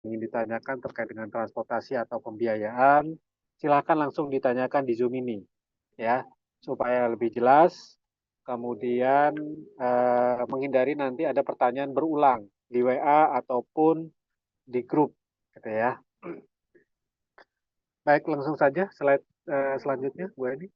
ingin ditanyakan terkait dengan transportasi atau pembiayaan, silakan langsung ditanyakan di Zoom ini, ya, supaya lebih jelas. Kemudian menghindari nanti ada pertanyaan berulang di WA ataupun di grup, gitu ya. Baik, langsung saja slide selanjutnya, Bu Eni.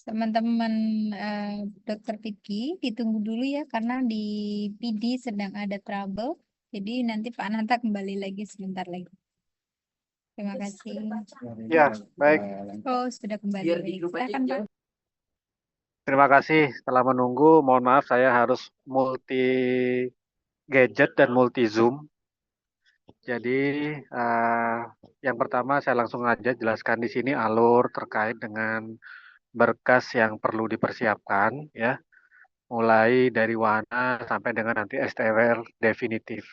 Teman-teman Dokter Vicky, ditunggu dulu ya karena di PD sedang ada trouble. Jadi nanti Pak Nanta kembali lagi sebentar lagi. Terima kasih. Ya, baik. Oh, sudah kembali. Silakan, Pak. Terima kasih telah menunggu. Mohon maaf saya harus multi gadget dan multi zoom. Jadi yang pertama saya langsung aja jelaskan di sini alur terkait dengan berkas yang perlu dipersiapkan, ya, mulai dari wahana sampai dengan nanti STWR definitif.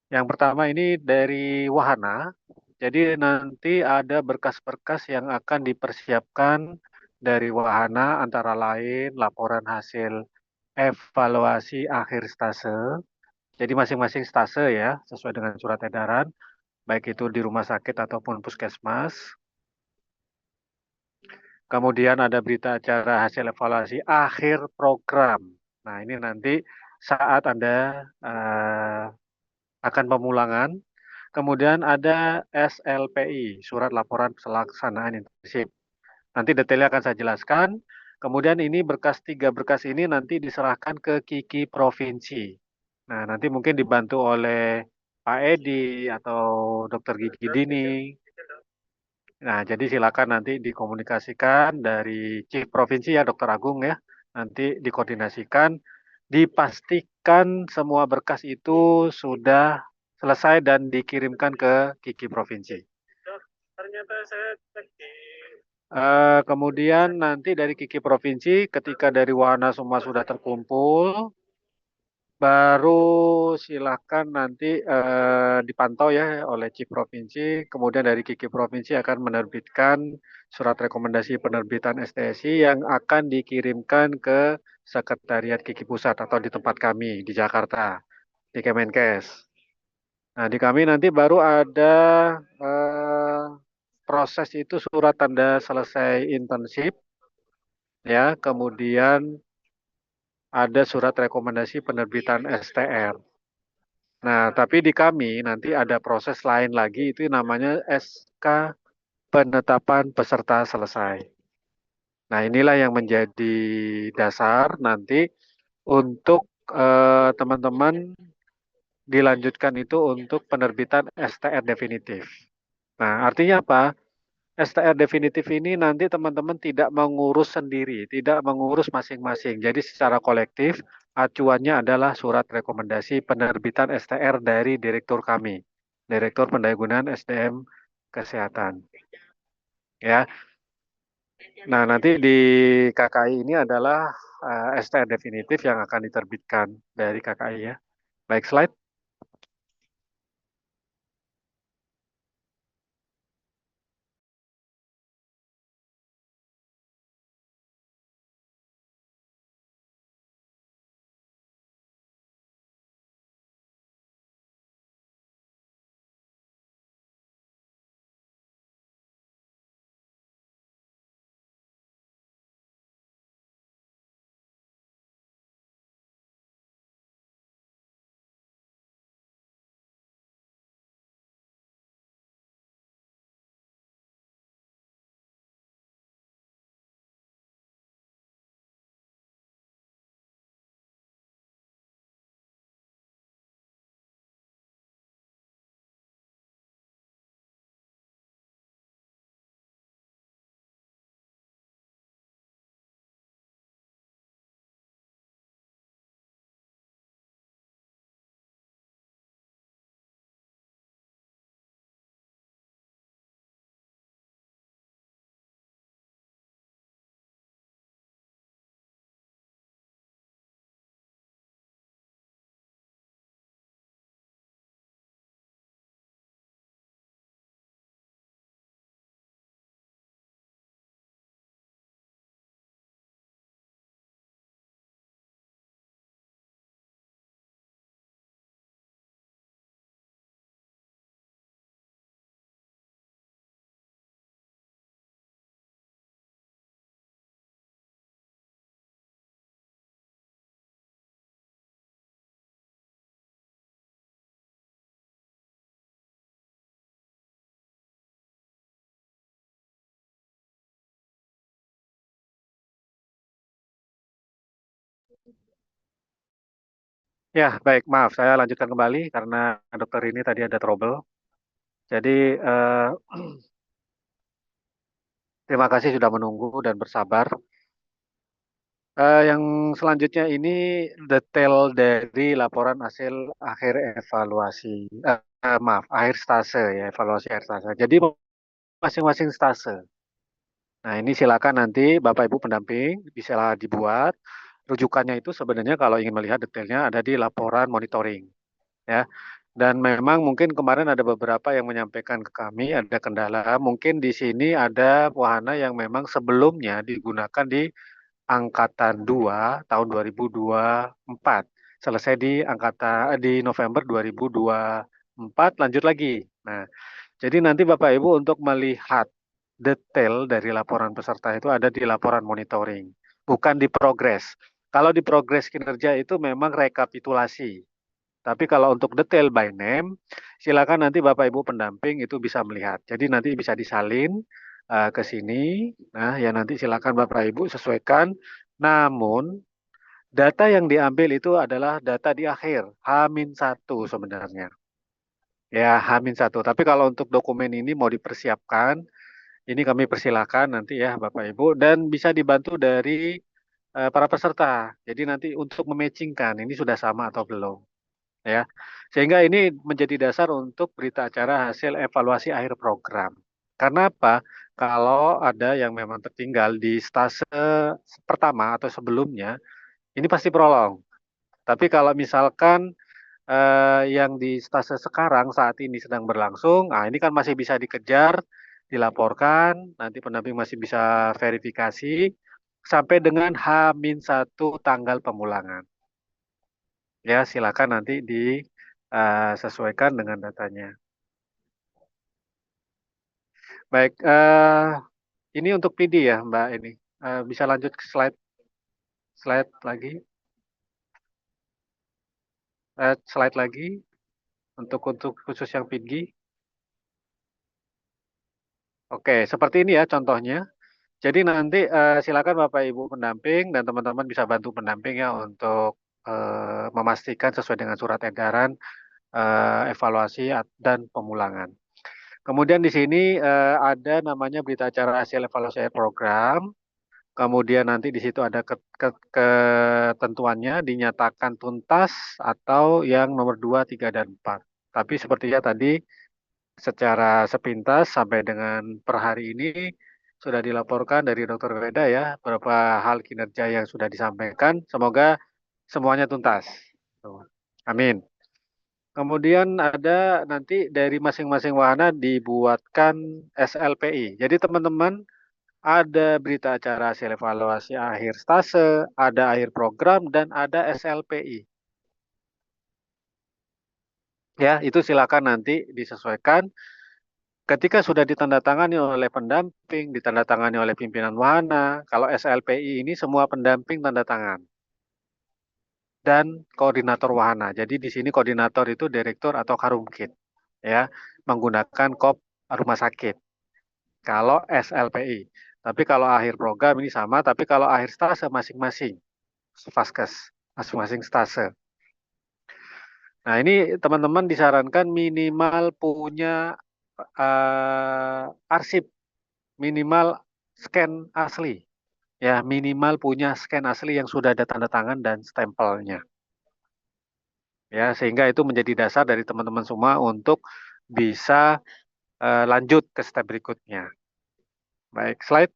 Yang pertama ini dari wahana, jadi nanti ada berkas-berkas yang akan dipersiapkan dari wahana antara lain laporan hasil evaluasi akhir stase. Jadi masing-masing stase ya, sesuai dengan surat edaran, baik itu di rumah sakit ataupun puskesmas. Kemudian ada berita acara hasil evaluasi akhir program. Nah, ini nanti saat Anda akan pemulangan. Kemudian ada SLPI, Surat Laporan Pelaksanaan Internship. Nanti detailnya akan saya jelaskan. Kemudian ini tiga berkas ini nanti diserahkan ke KIKI Provinsi. Nah, nanti mungkin dibantu oleh Pak Edi atau Dokter Gigi Dini. Nah, jadi silakan nanti dikomunikasikan dari Chief Provinsi ya, Dokter Agung ya. Nanti dikoordinasikan, dipastikan semua berkas itu sudah selesai dan dikirimkan ke KIKI Provinsi. Ternyata saya cek di kemudian nanti dari KIKI Provinsi, ketika dari Wahana semua sudah terkumpul, baru silakan nanti dipantau ya oleh Chief Provinsi. Kemudian dari KIKI Provinsi akan menerbitkan surat rekomendasi penerbitan STSI yang akan dikirimkan ke Sekretariat KIKI Pusat atau di tempat kami di Jakarta, di Kemenkes. Nah, di kami nanti baru ada proses itu surat tanda selesai internship, ya, kemudian ada surat rekomendasi penerbitan STR. Nah, tapi di kami nanti ada proses lain lagi, itu namanya SK penetapan peserta selesai. Nah, inilah yang menjadi dasar nanti untuk teman-teman dilanjutkan itu untuk penerbitan STR definitif. Nah, artinya apa? STR definitif ini nanti teman-teman tidak mengurus sendiri, tidak mengurus masing-masing. Jadi secara kolektif, acuannya adalah surat rekomendasi penerbitan STR dari direktur kami, Direktur Pendayagunaan SDM Kesehatan. Ya. Nah, nanti di KKI ini adalah STR definitif yang akan diterbitkan dari KKI ya. Baik, slide. Ya, baik, maaf, saya lanjutkan kembali karena dokter ini tadi ada trouble. Jadi, terima kasih sudah menunggu dan bersabar. Yang selanjutnya ini detail dari laporan hasil akhir evaluasi, maaf, akhir stase ya, evaluasi akhir stase. Jadi masing-masing stase. Nah, ini silakan nanti Bapak Ibu pendamping bisa dibuat. Rujukannya itu sebenarnya kalau ingin melihat detailnya ada di laporan monitoring, ya. Dan memang mungkin kemarin ada beberapa yang menyampaikan ke kami ada kendala. Mungkin di sini ada wahana yang memang sebelumnya digunakan di Angkatan 2 tahun 2024. Selesai di November 2024 lanjut lagi. Nah, jadi nanti Bapak Ibu untuk melihat detail dari laporan peserta itu ada di laporan monitoring, bukan di progres. Kalau di progres kinerja itu memang rekapitulasi. Tapi kalau untuk detail by name, silakan nanti Bapak Ibu pendamping itu bisa melihat. Jadi nanti bisa disalin ke sini. Nah, ya nanti silakan Bapak Ibu sesuaikan. Namun data yang diambil itu adalah data di akhir, H-1 sebenarnya. Ya, H-1. Tapi kalau untuk dokumen ini mau dipersiapkan, ini kami persilakan nanti ya Bapak Ibu dan bisa dibantu dari para peserta. Jadi nanti untuk mematchingkan ini sudah sama atau belum, ya. Sehingga ini menjadi dasar untuk berita acara hasil evaluasi akhir program. Karena apa? Kalau ada yang memang tertinggal di stase pertama atau sebelumnya, ini pasti prolong. Tapi kalau misalkan yang di stase sekarang saat ini sedang berlangsung, nah ini kan masih bisa dikejar, dilaporkan, nanti pendamping masih bisa verifikasi sampai dengan H-1 tanggal pemulangan. Ya, silakan nanti disesuaikan dengan datanya. Baik, ini untuk PD ya, Mbak ini. Bisa lanjut ke slide lagi, slide lagi untuk khusus yang PD. Oke, seperti ini ya contohnya. Jadi nanti silakan Bapak Ibu pendamping dan teman-teman bisa bantu pendamping ya untuk memastikan sesuai dengan surat edaran evaluasi dan pemulangan. Kemudian di sini ada namanya berita acara hasil evaluasi program. Kemudian nanti di situ ada ketentuannya dinyatakan tuntas atau yang nomor 2, 3, dan 4. Tapi sepertinya tadi secara sepintas sampai dengan per hari ini sudah dilaporkan dari Dr. Weda ya beberapa hal kinerja yang sudah disampaikan. Semoga semuanya tuntas. Amin. Kemudian ada nanti dari masing-masing wahana dibuatkan SLPI. Jadi teman-teman ada berita acara hasil evaluasi akhir stase, ada akhir program, dan ada SLPI. Ya, itu silakan nanti disesuaikan. Ketika sudah ditandatangani oleh pendamping, ditandatangani oleh pimpinan wahana, kalau SLPI ini semua pendamping tanda tangan. Dan koordinator wahana. Jadi di sini koordinator itu direktur atau karumkit, ya, menggunakan kop rumah sakit. Kalau SLPI. Tapi kalau akhir program ini sama, tapi kalau akhir stase masing-masing, Vaskes, masing-masing stase. Nah ini teman-teman disarankan minimal punya arsip, minimal scan asli. Ya, minimal punya scan asli yang sudah ada tanda tangan dan stempelnya. Ya, sehingga itu menjadi dasar dari teman-teman semua untuk bisa lanjut ke step berikutnya. Baik, slide.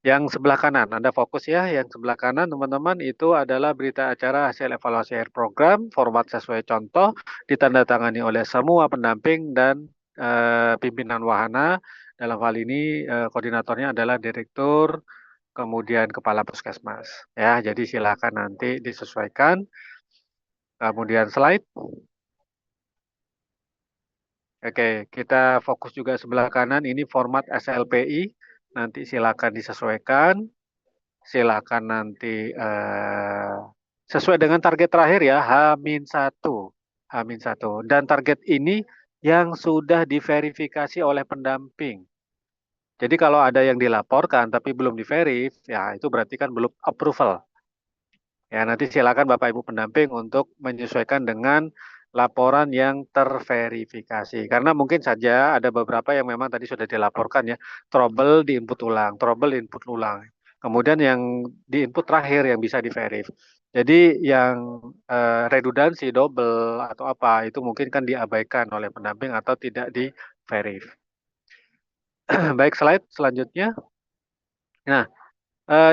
Yang sebelah kanan, Anda fokus ya. Yang sebelah kanan, teman-teman, itu adalah berita acara hasil evaluasi akhir program, format sesuai contoh, ditandatangani oleh semua pendamping dan pimpinan wahana. Dalam hal ini, koordinatornya adalah direktur, kemudian kepala puskesmas. Ya, jadi silakan nanti disesuaikan. Kemudian slide. Oke, kita fokus juga sebelah kanan. Ini format SLPI. Nanti silakan disesuaikan. Silakan nanti sesuai dengan target terakhir ya, H-1. H-1. Dan target ini yang sudah diverifikasi oleh pendamping. Jadi kalau ada yang dilaporkan tapi belum di-verif, ya itu berarti kan belum approval. Ya, nanti silakan Bapak Ibu pendamping untuk menyesuaikan dengan laporan yang terverifikasi. Karena mungkin saja ada beberapa yang memang tadi sudah dilaporkan ya, trouble di input ulang, trouble input ulang. Kemudian yang di input terakhir yang bisa di-verif. Jadi yang redundansi, double atau apa itu mungkin kan diabaikan oleh pendamping atau tidak di-verif. Baik, slide selanjutnya. Nah,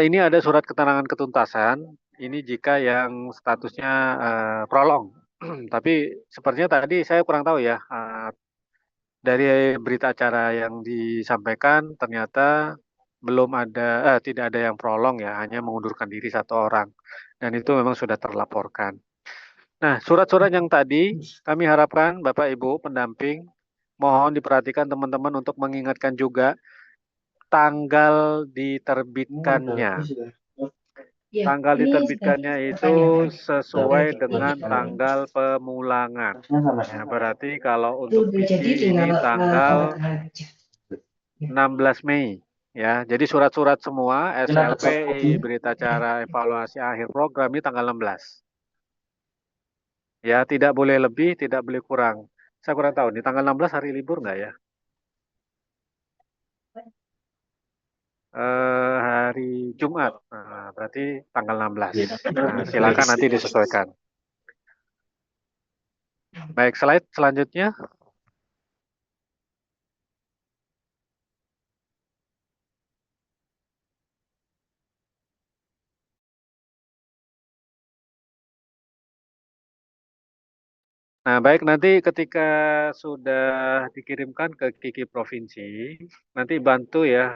ini ada surat keterangan ketuntasan. Ini jika yang statusnya prolong. Tapi sepertinya tadi saya kurang tahu ya. Dari berita acara yang disampaikan ternyata belum ada, tidak ada yang prolong ya, hanya mengundurkan diri satu orang. Dan itu memang sudah terlaporkan. Nah, surat-surat yang tadi kami harapkan Bapak Ibu pendamping mohon diperhatikan teman-teman untuk mengingatkan juga tanggal diterbitkannya. Tanggal diterbitkannya itu sesuai dengan tanggal pemulangan. Ya, berarti kalau untuk PD ini tanggal 16 Mei. Ya, jadi surat-surat semua SLPI, berita acara evaluasi akhir program ini tanggal 16. Ya, tidak boleh lebih, tidak boleh kurang. Saya kurang tahu, di tanggal 16 hari libur nggak ya? Hari Jumat. Nah, berarti tanggal 16. Nah, silakan nanti disesuaikan. Baik, slide selanjutnya. Nah, baik nanti ketika sudah dikirimkan ke Kiki Provinsi, nanti bantu ya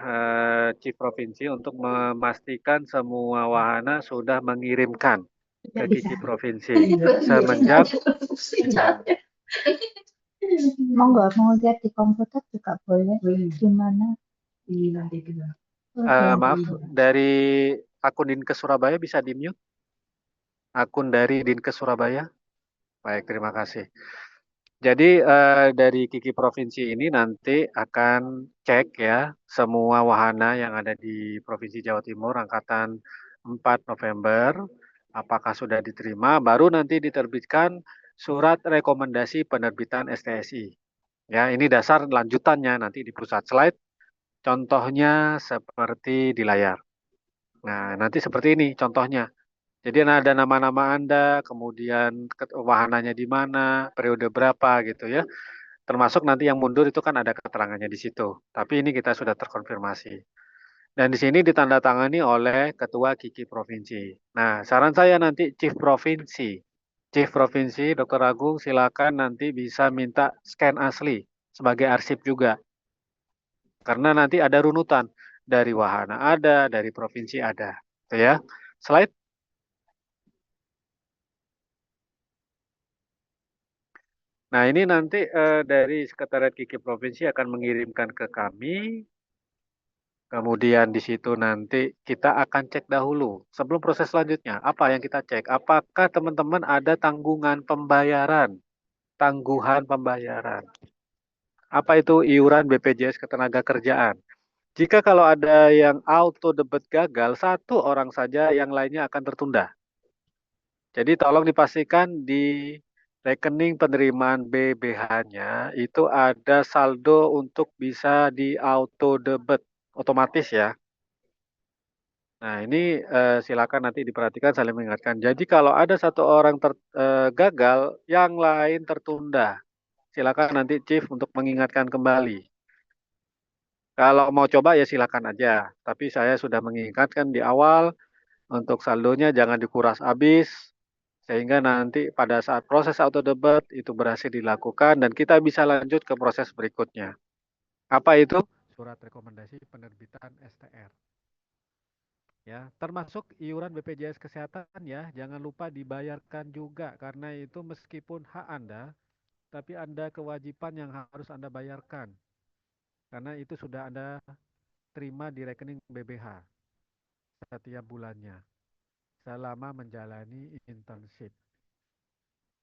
Chief Provinsi untuk memastikan semua wahana sudah mengirimkan ke Kiki Provinsi. Semenjak mau lihat di komputer juga boleh. Gimana? maaf, dari akun Dinkes Surabaya bisa di-mute? Akun dari Dinkes Surabaya? Baik, terima kasih. Jadi dari Kiki Provinsi ini nanti akan cek ya semua wahana yang ada di Provinsi Jawa Timur angkatan 4 November, apakah sudah diterima, baru nanti diterbitkan surat rekomendasi penerbitan STSI. Ya, ini dasar lanjutannya nanti di pusat slide. Contohnya seperti di layar. Nah, nanti seperti ini contohnya. Jadi ada nama-nama Anda, kemudian wahananya di mana, periode berapa gitu ya. Termasuk nanti yang mundur itu kan ada keterangannya di situ. Tapi ini kita sudah terkonfirmasi. Dan di sini ditandatangani oleh Ketua Kiki Provinsi. Nah, saran saya nanti Chief Provinsi. Chief Provinsi, Dr. Agung, silakan nanti bisa minta scan asli sebagai arsip juga. Karena nanti ada runutan dari wahana ada, dari provinsi ada. Gitu ya. Slide. Nah, ini nanti dari Sekretariat Kiki Provinsi akan mengirimkan ke kami. Kemudian di situ nanti kita akan cek dahulu. Sebelum proses selanjutnya, apa yang kita cek? Apakah teman-teman ada tanggungan pembayaran? Tangguhan pembayaran. Apa itu iuran BPJS Ketenagakerjaan? Jika kalau ada yang auto debit gagal, satu orang saja yang lainnya akan tertunda. Jadi tolong dipastikan di rekening penerimaan BBH-nya itu ada saldo untuk bisa di auto debit otomatis ya. Nah, ini silakan nanti diperhatikan saling mengingatkan. Jadi kalau ada satu orang gagal, yang lain tertunda. Silakan nanti Chief untuk mengingatkan kembali. Kalau mau coba ya silakan aja. Tapi saya sudah mengingatkan di awal untuk saldonya jangan dikuras habis sehingga nanti pada saat proses auto debit itu berhasil dilakukan dan kita bisa lanjut ke proses berikutnya. Apa itu? Surat rekomendasi penerbitan STR. Ya, termasuk iuran BPJS Kesehatan ya, jangan lupa dibayarkan juga karena itu meskipun hak Anda, tapi Anda kewajiban yang harus Anda bayarkan. Karena itu sudah Anda terima di rekening BBH setiap bulannya selama menjalani internship.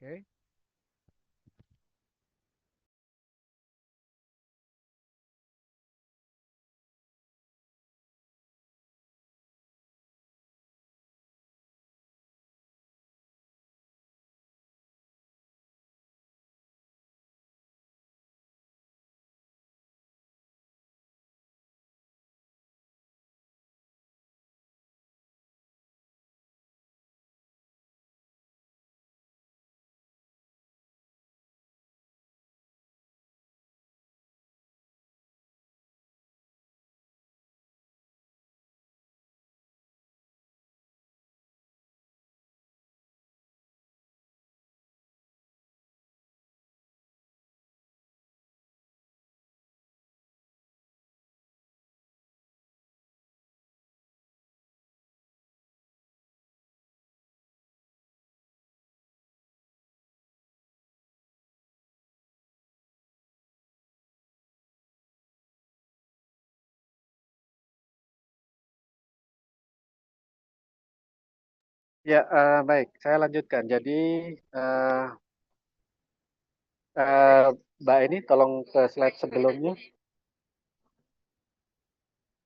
Oke. Ya, baik. Saya lanjutkan. Jadi, eh, eh, Mbak ini tolong ke slide sebelumnya.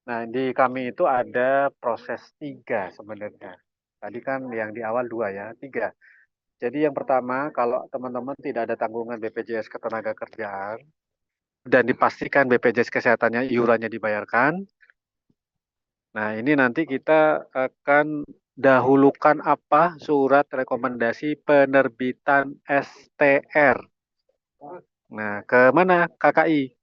Nah, di kami itu ada proses 3 sebenarnya. Tadi kan yang di awal 2 ya, 3. Jadi yang pertama, kalau teman-teman tidak ada tanggungan BPJS Ketenagakerjaan dan dipastikan BPJS Kesehatannya iurannya dibayarkan, nah ini nanti kita akan dahulukan apa surat rekomendasi penerbitan STR. Nah, ke mana? KKI.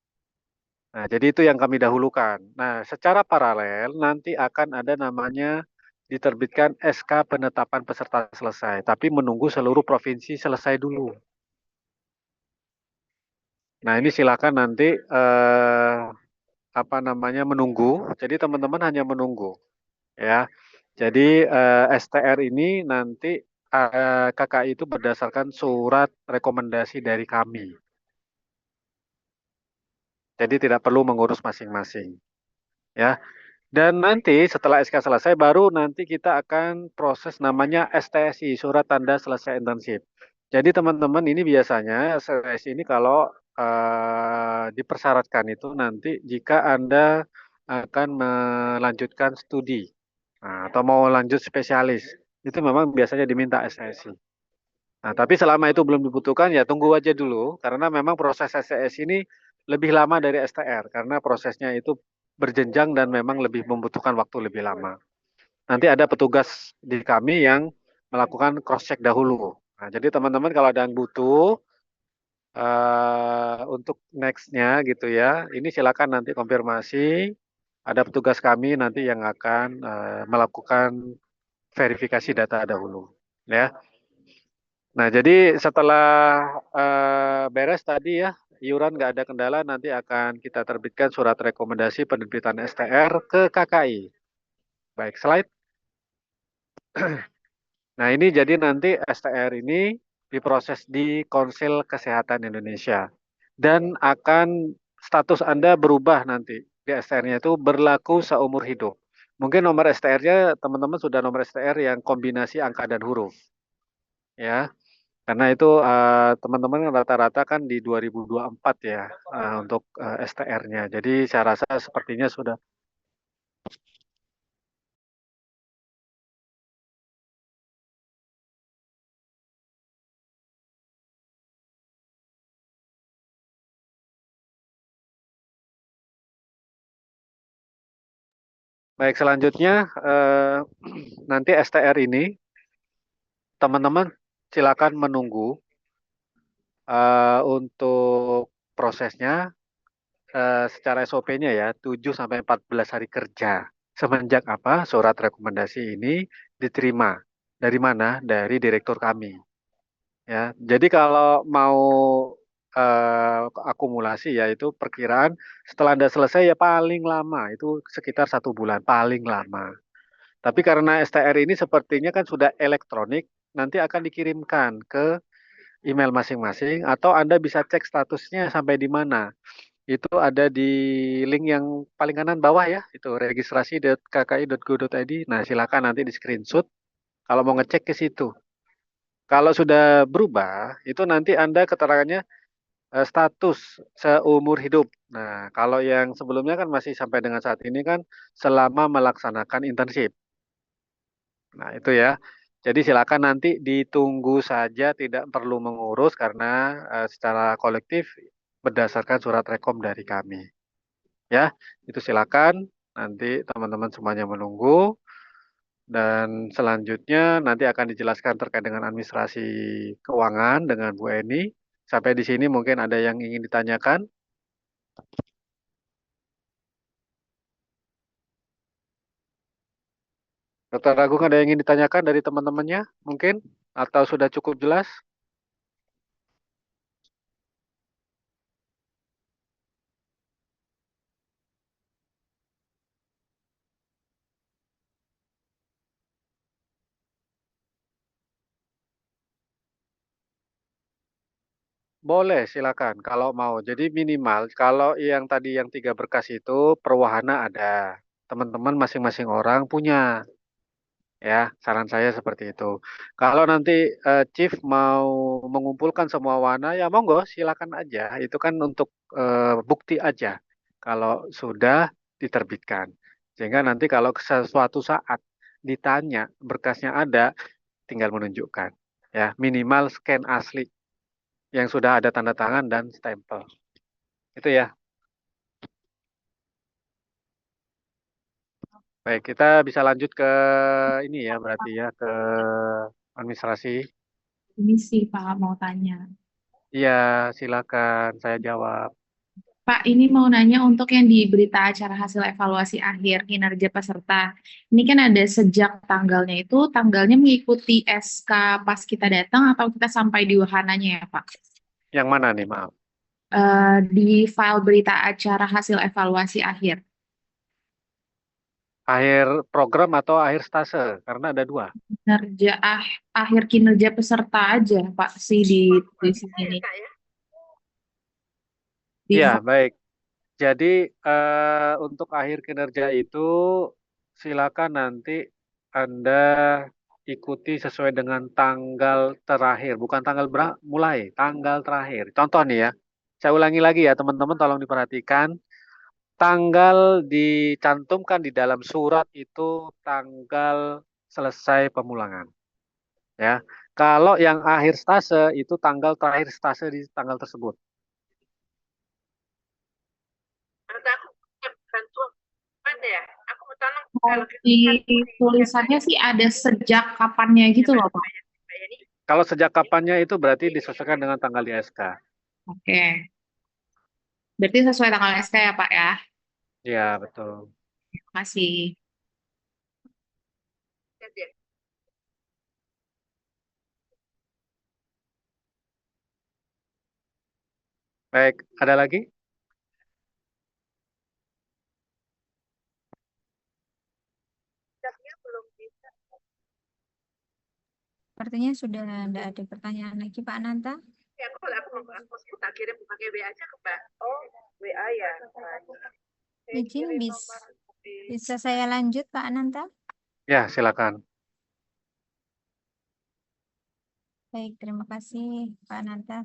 Nah, jadi itu yang kami dahulukan. Nah, secara paralel nanti akan ada namanya diterbitkan SK penetapan peserta selesai, tapi menunggu seluruh provinsi selesai dulu. Nah, ini silakan nanti apa namanya menunggu. Jadi teman-teman hanya menunggu, ya. Jadi STR ini nanti KKI itu berdasarkan surat rekomendasi dari kami. Jadi tidak perlu mengurus masing-masing, ya. Dan nanti setelah SK selesai baru nanti kita akan proses namanya STSI, surat tanda selesai internship. Jadi teman-teman ini biasanya STSI ini kalau dipersyaratkan itu nanti jika Anda akan melanjutkan studi atau mau lanjut spesialis, itu memang biasanya diminta STSI. Nah, tapi selama itu belum dibutuhkan ya tunggu aja dulu karena memang proses STSI ini lebih lama dari STR karena prosesnya itu berjenjang dan memang lebih membutuhkan waktu lebih lama. Nanti ada petugas di kami yang melakukan cross check dahulu. Nah, jadi teman-teman kalau ada yang butuh untuk nextnya gitu ya, ini silakan nanti konfirmasi. Ada petugas kami nanti yang akan melakukan verifikasi data dahulu, ya. Nah, jadi setelah beres tadi ya, iuran nggak ada kendala, nanti akan kita terbitkan surat rekomendasi penerbitan STR ke KKI. Baik, slide. Nah, ini jadi nanti STR ini diproses di Konsil Kesehatan Indonesia. Dan akan status Anda berubah nanti. Di STR-nya itu berlaku seumur hidup. Mungkin nomor STR-nya, teman-teman sudah nomor STR yang kombinasi angka dan huruf. Ya, karena itu teman-teman rata-rata kan di 2024 ya untuk STR-nya. Jadi saya rasa sepertinya sudah. Baik, selanjutnya nanti STR ini teman-teman silakan menunggu untuk prosesnya secara SOP-nya ya 7 sampai 14 hari kerja. Semenjak apa surat rekomendasi ini diterima. Dari mana? Dari direktur kami. Ya, jadi kalau mau akumulasi ya itu perkiraan setelah Anda selesai ya paling lama itu sekitar 1 bulan paling lama. Tapi karena STR ini sepertinya kan sudah elektronik, nanti akan dikirimkan ke email masing-masing atau Anda bisa cek statusnya sampai di mana. Itu ada di link yang paling kanan bawah ya, itu registrasi.kki.go.id. Nah, silakan nanti di screenshot kalau mau ngecek ke situ. Kalau sudah berubah, itu nanti Anda keterangannya status seumur hidup. Nah, kalau yang sebelumnya kan masih sampai dengan saat ini kan selama melaksanakan internship. Nah, itu ya. Jadi silakan nanti ditunggu saja, tidak perlu mengurus karena secara kolektif berdasarkan surat rekom dari kami. Ya, itu silakan. Nanti teman-teman semuanya menunggu. Dan selanjutnya nanti akan dijelaskan terkait dengan administrasi keuangan dengan Bu Eni. Sampai di sini mungkin ada yang ingin ditanyakan. Dokter Agung ada yang ingin ditanyakan dari teman-temannya mungkin? Atau sudah cukup jelas? Boleh, silakan kalau mau. Jadi minimal kalau yang tadi yang 3 berkas itu per wahana ada. Teman-teman masing-masing orang punya. Ya, saran saya seperti itu. Kalau nanti Chief mau mengumpulkan semua warna, ya monggo, silakan aja. Itu kan untuk bukti aja. Kalau sudah diterbitkan, sehingga nanti kalau sesuatu saat ditanya berkasnya ada, tinggal menunjukkan. Ya, minimal scan asli yang sudah ada tanda tangan dan stempel. Itu ya. Baik, kita bisa lanjut ke ini ya, berarti ya ke administrasi. Ini sih Pak mau tanya. Iya, silakan saya jawab. Pak, ini mau nanya untuk yang di berita acara hasil evaluasi akhir kinerja peserta. Ini kan ada sejak tanggalnya itu, tanggalnya mengikuti SK pas kita datang atau kita sampai di wahananya ya Pak? Yang mana nih, maaf? Di file berita acara hasil evaluasi akhir. Akhir program atau akhir stase? Karena ada dua. Kinerja akhir kinerja peserta aja Pak sih di sini. Di Iya, baik. Jadi untuk akhir kinerja itu silakan nanti Anda ikuti sesuai dengan tanggal terakhir, bukan tanggal mulai, tanggal terakhir. Contoh nih ya, saya ulangi lagi ya teman-teman, tolong diperhatikan. Tanggal dicantumkan di dalam surat itu tanggal selesai pemulangan. Ya, kalau yang akhir stase itu tanggal terakhir stase di tanggal tersebut. Kalau di tulisannya sih ada sejak kapannya gitu loh Pak. Kalau sejak kapannya itu berarti disesuaikan dengan tanggal di SK. Oke. Berarti sesuai tanggal SK ya Pak ya. Ya, betul. Terima kasih. Baik, ada lagi? Sepertinya sudah tidak ada pertanyaan lagi Pak Ananta. Izin bisa saya lanjut Pak Ananta? Ya, silakan. Baik, terima kasih Pak Ananta.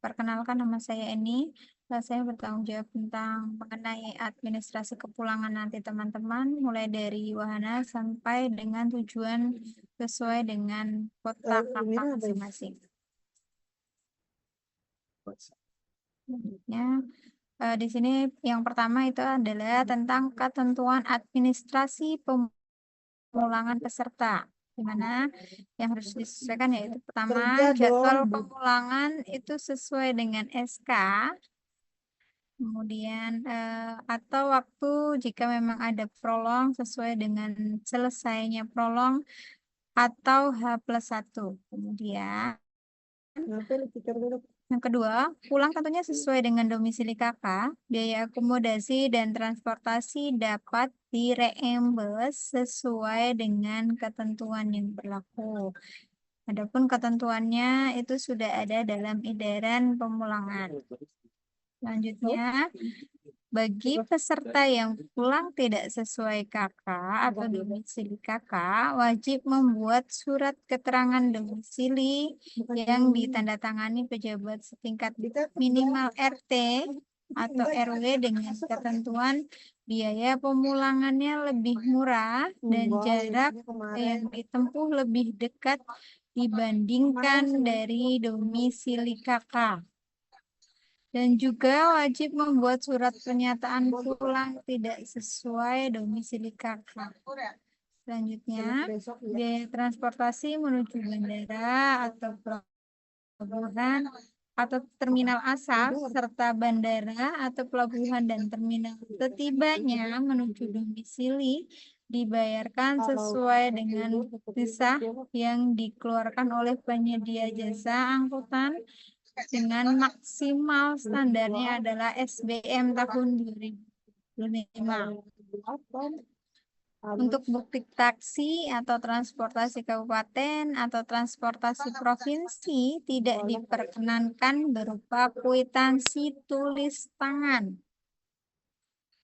Perkenalkan nama saya Eni. Saya bertanggung jawab tentang mengenai administrasi kepulangan nanti teman-teman, mulai dari wahana sampai dengan tujuan sesuai dengan kota kakak masing-masing. Selanjutnya, di sini yang pertama itu adalah tentang ketentuan administrasi pemulangan peserta, di mana yang harus disesuaikan yaitu pertama jadwal pemulangan itu sesuai dengan SK, kemudian atau waktu jika memang ada prolong sesuai dengan selesainya prolong atau H+1. Kemudian yang kedua, pulang tentunya sesuai dengan domisili kakak, biaya akomodasi dan transportasi dapat direimburse sesuai dengan ketentuan yang berlaku. Adapun ketentuannya itu sudah ada dalam edaran pemulangan. Selanjutnya, bagi peserta yang pulang tidak sesuai KK atau domisili KK, wajib membuat surat keterangan domisili yang ditandatangani pejabat setingkat minimal RT atau RW dengan ketentuan biaya pemulangannya lebih murah dan jarak yang ditempuh lebih dekat dibandingkan dari domisili KK. Dan juga wajib membuat surat pernyataan pulang tidak sesuai domisili kakak. Selanjutnya, biaya transportasi menuju bandara atau pelabuhan atau terminal asal, serta bandara atau pelabuhan dan terminal setibanya menuju domisili dibayarkan sesuai dengan visa yang dikeluarkan oleh penyedia jasa angkutan dengan maksimal standarnya adalah SBM tahun 2005. Untuk bukti taksi atau transportasi kabupaten atau transportasi provinsi tidak diperkenankan berupa kwitansi tulis tangan.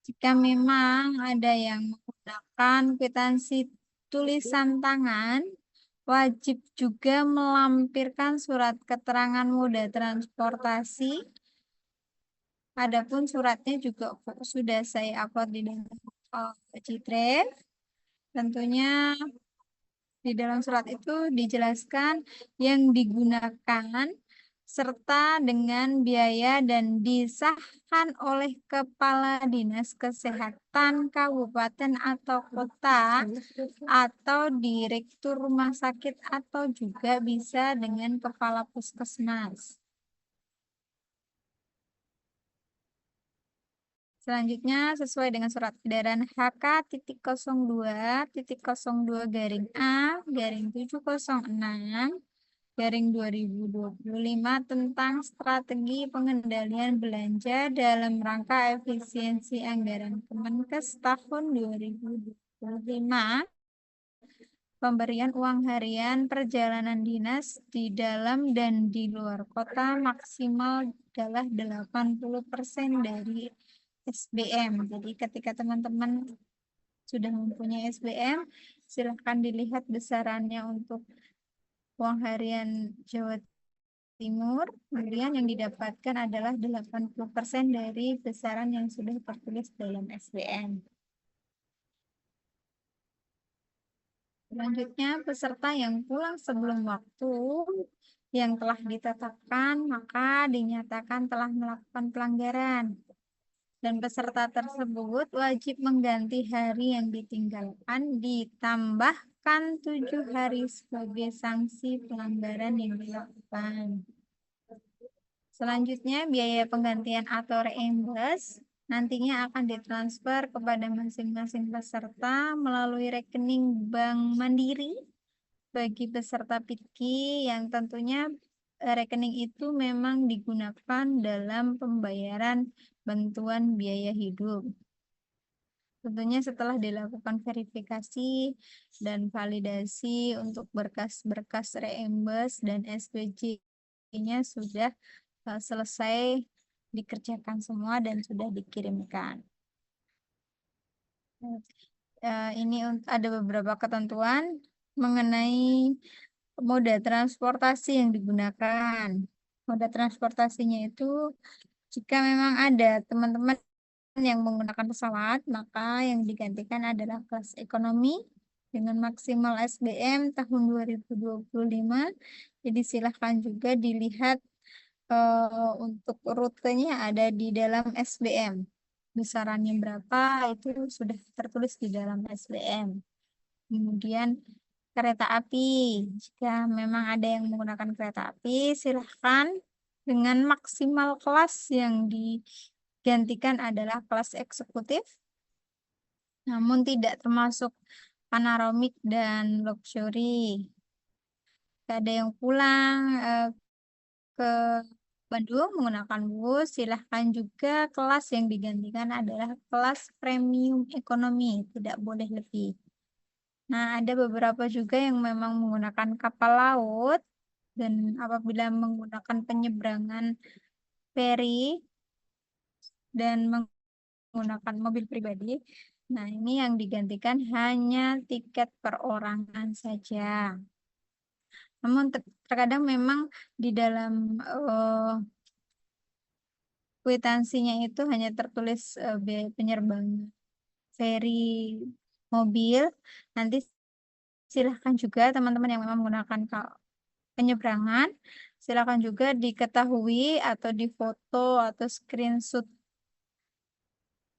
Jika memang ada yang menggunakan kwitansi tulisan tangan, wajib juga melampirkan surat keterangan moda transportasi. Adapun suratnya juga sudah saya upload di dalam Gdrive. Tentunya di dalam surat itu dijelaskan yang digunakan serta dengan biaya dan disahkan oleh Kepala Dinas Kesehatan Kabupaten atau Kota atau Direktur Rumah Sakit atau juga bisa dengan Kepala Puskesmas. Selanjutnya, sesuai dengan surat edaran HK.02-A-706/2025 tentang strategi pengendalian belanja dalam rangka efisiensi anggaran Kemenkes tahun 2025, pemberian uang harian perjalanan dinas di dalam dan di luar kota maksimal adalah 80% dari SBM. Jadi ketika teman-teman sudah mempunyai SBM, silahkan dilihat besarannya untuk uang harian Jawa Timur. Kemudian yang didapatkan adalah 80% dari besaran yang sudah tertulis dalam SBM. Selanjutnya, peserta yang pulang sebelum waktu yang telah ditetapkan, maka dinyatakan telah melakukan pelanggaran. Dan peserta tersebut wajib mengganti hari yang ditinggalkan, ditambahkan 7 hari sebagai sanksi pelanggaran yang dilakukan. Selanjutnya, biaya penggantian atau reimburse nantinya akan ditransfer kepada masing-masing peserta melalui rekening Bank Mandiri bagi peserta PITKI yang tentunya rekening itu memang digunakan dalam pembayaran bantuan biaya hidup. Tentunya setelah dilakukan verifikasi dan validasi untuk berkas-berkas reimburse dan SPJ-nya sudah selesai dikerjakan semua dan sudah dikirimkan. Ini ada beberapa ketentuan mengenai moda transportasi yang digunakan. Moda transportasinya itu jika memang ada teman-teman yang menggunakan pesawat, maka yang digantikan adalah kelas ekonomi dengan maksimal SBM tahun 2025. Jadi silahkan juga dilihat untuk rutenya ada di dalam SBM. Besarannya berapa itu sudah tertulis di dalam SBM. Kemudian kereta api, jika memang ada yang menggunakan kereta api, silahkan dengan maksimal kelas yang digantikan adalah kelas eksekutif, namun tidak termasuk panoramik dan luxury. Jika ada yang pulang ke Bandung menggunakan bus, silahkan juga kelas yang digantikan adalah kelas premium ekonomi, tidak boleh lebih. Nah, ada beberapa juga yang memang menggunakan kapal laut dan apabila menggunakan penyeberangan feri dan menggunakan mobil pribadi. Nah, ini yang digantikan hanya tiket perorangan saja. Namun terkadang memang di dalam kwitansinya itu hanya tertulis biaya penerbangan feri mobil. Nanti silahkan juga teman-teman yang memang menggunakan penyeberangan, silahkan juga diketahui atau difoto atau screenshot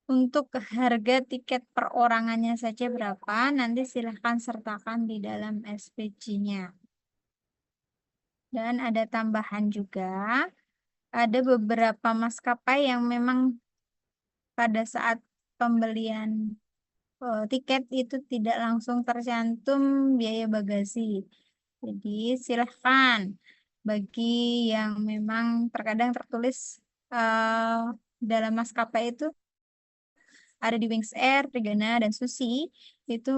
untuk harga tiket perorangannya saja berapa, nanti silahkan sertakan di dalam SPJ-nya. Dan ada tambahan juga, ada beberapa maskapai yang memang pada saat pembelian tiket itu tidak langsung tercantum biaya bagasi. Jadi silahkan bagi yang memang terkadang tertulis dalam maskapai itu ada di Wings Air, Trigana, dan Susi, itu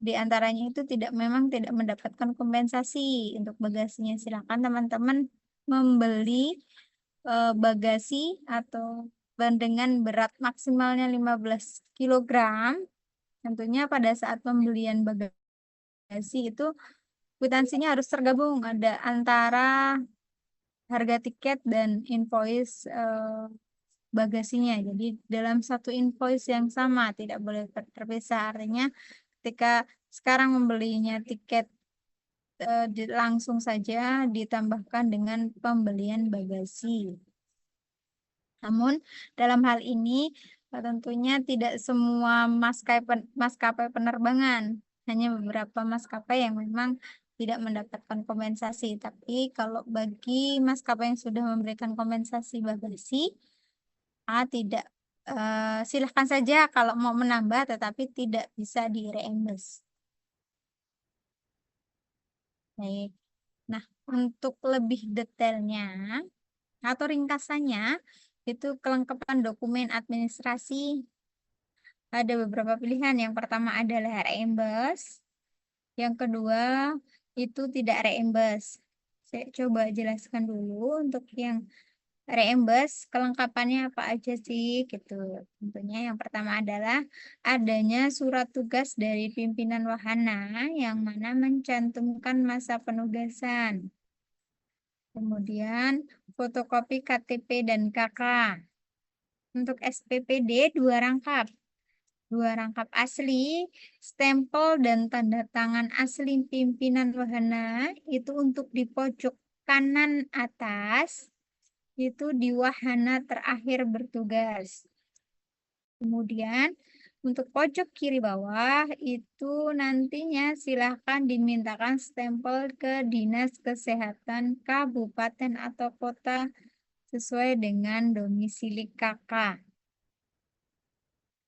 diantaranya itu memang tidak mendapatkan kompensasi untuk bagasinya. Silahkan teman-teman membeli bagasi atau dengan berat maksimalnya 15 kg. Tentunya pada saat pembelian bagasi bagasi itu kwitansinya harus tergabung, ada antara harga tiket dan invoice bagasinya. Jadi dalam satu invoice yang sama, tidak boleh terpisah. Artinya ketika sekarang membelinya tiket langsung saja ditambahkan dengan pembelian bagasi. Namun dalam hal ini tentunya tidak semua maskapai penerbangan, hanya beberapa maskapai yang memang tidak mendapatkan kompensasi. Tapi kalau bagi maskapai yang sudah memberikan kompensasi bagasi, tidak silahkan saja kalau mau menambah, tetapi tidak bisa di-reimburse. Baik. Nah, untuk lebih detailnya atau ringkasannya, itu kelengkapan dokumen administrasi. Ada beberapa pilihan. Yang pertama adalah reimburse. Yang kedua itu tidak reimburse. Saya coba jelaskan dulu untuk yang reimburse, kelengkapannya apa aja sih gitu. Tentunya yang pertama adalah adanya surat tugas dari pimpinan wahana yang mana mencantumkan masa penugasan. Kemudian fotokopi KTP dan KK. Untuk SPPD 2 rangkap. 2 rangkap asli, stempel dan tanda tangan asli pimpinan wahana itu untuk di pojok kanan atas, itu di wahana terakhir bertugas. Kemudian untuk pojok kiri bawah itu nantinya silahkan dimintakan stempel ke Dinas Kesehatan Kabupaten atau Kota sesuai dengan domisili KK.